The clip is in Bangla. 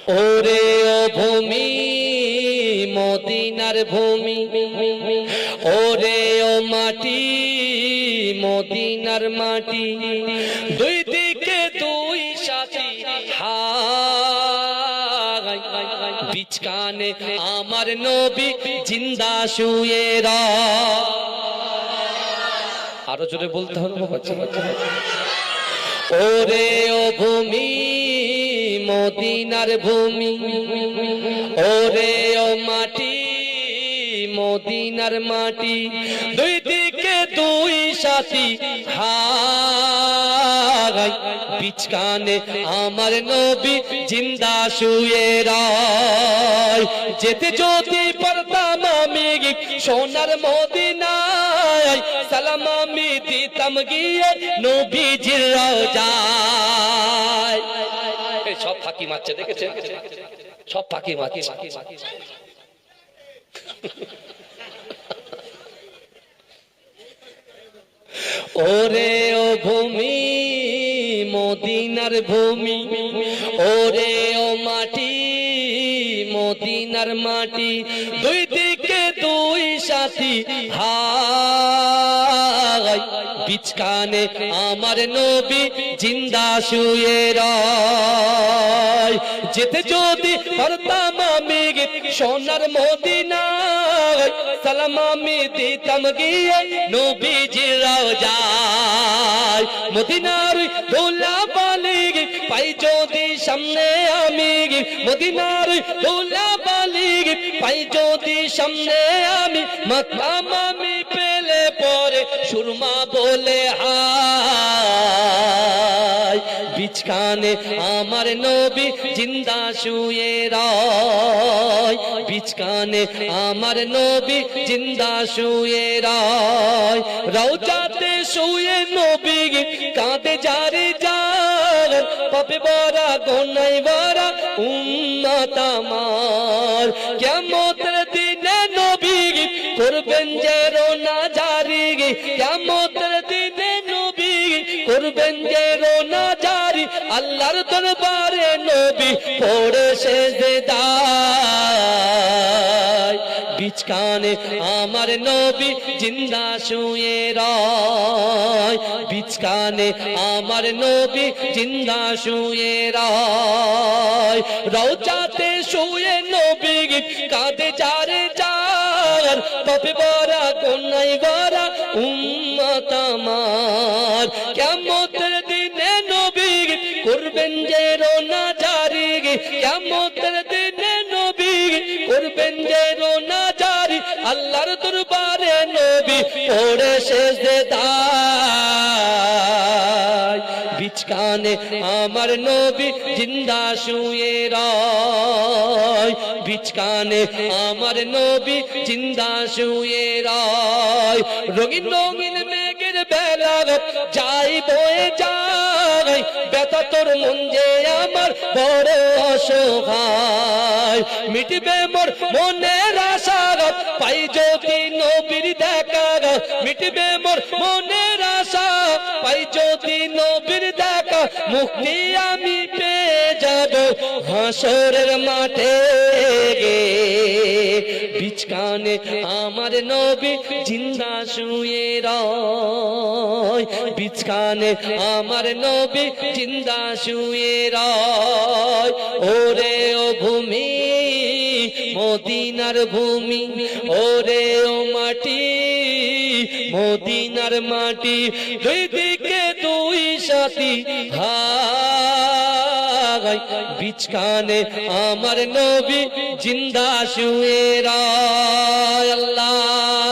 ওরে ও ভূমি মদিনার ভূমি, ওরে ও মাটি মদিনার মাটি, দুই দিকে দুই সাথী হায়, বিচকানে আমার নবী জিন্দা শুয়ে রয়। আরো জোরে বলতে হবে। ওরে ও ভূমি মদিনার ভূমি, ওরে ও মাটি মদিনার মাটি, দুই দিকে দুই সাথী হায়, বিচকানে আমার নবী জিন্দা শুয়ে রয়। যেতে যদি পারতাম আমি সোনার মদিনায়, সালাম আমি দিতাম গিয়ে নবীজির রওজায়। সব ফাঁকি মারছে, দেখেছেন? সব ফাঁকি মারছে। ওরে ও ভূমি মদিনার ভূমি, ওরে ও মাটি মদিনার মাটি, দুই দিকে দুই সাথী হায়, বিচকানে আমার নবী জিন্দা শুয়ে রয়। যেতে যদি পারতাম আমি সোনার মদিনায়, সালাম আমি দিতাম গিয়ে নবীজির রওজায়। মদিনার দোলা বালি পাই যদি সামনে আমি, মদিনার দোলা বালি পাই যদি সামনে আমি, মাকাম আমি পেলে পরে সুরমা বলে হায়, বিচকানে আমার নবী জিন্দা শুয়ে রয়, বিচকানে আমার নবী জিন্দা শুয়ে রয়। রওজাতে শুয়ে নবী কাঁদে যারে যার, পাপে ভরা গুনাহে ভরা উম্মত আমার, কিয়ামতের দিনে নবী করবেন যে রোনা জারি, কিয়ামতের দিনে নবী করবেন যে রোনা জারি, আল্লাহর দরবারে নবী পড়ে সেজদায়, বিচকানে আমার নবী জিন্দা শুয়ে রয়, বিচকানে আমার নবী জিন্দা শুয়ে রয়। রওজাতে শুয়ে নবী কাঁদে যারে যার, পাপে ভরা গুনাহে ভরা উম্মত আমার, কিয়ামতের দিনে নবী করবেন যে রোনা জারি, কিয়ামতের দিনে নবী করবেন যে রোনা জারি, আল্লাহর দরবারে নবী পড়ে সেজদায়, বিচকানে আমার নবী জিন্দা শুয়ে রয়, বিচকানে আমার নবী জিন্দা শুয়ে রয়। রঙিন রঙিন মেঘের বেলা যাই বয়ে যায়, ব্যথা তোর মন যে আমার বড় অসহায়, মিটবে মোর মনের আশা পাই যদি নবীর দেখা, মিটবে মোর মনের আশা পাই যদি নবীর দেখা, মুক্তি আমি পেয়ে যাব হাসরের মাঠে গে, বিচকানে আমার নবী জিন্দা শুয়ে রয়, বিচকানে আমার নবী জিন্দা শুয়ে রয়। ওরে ও ভূমি মদিনার ভূমি, ওরে ও মাটি মদিনার মাটি, দুই দিকে দুই সাথী হায়, বিচকানে আমার নবী জিন্দা শুয়ে রয়। আল্লাহ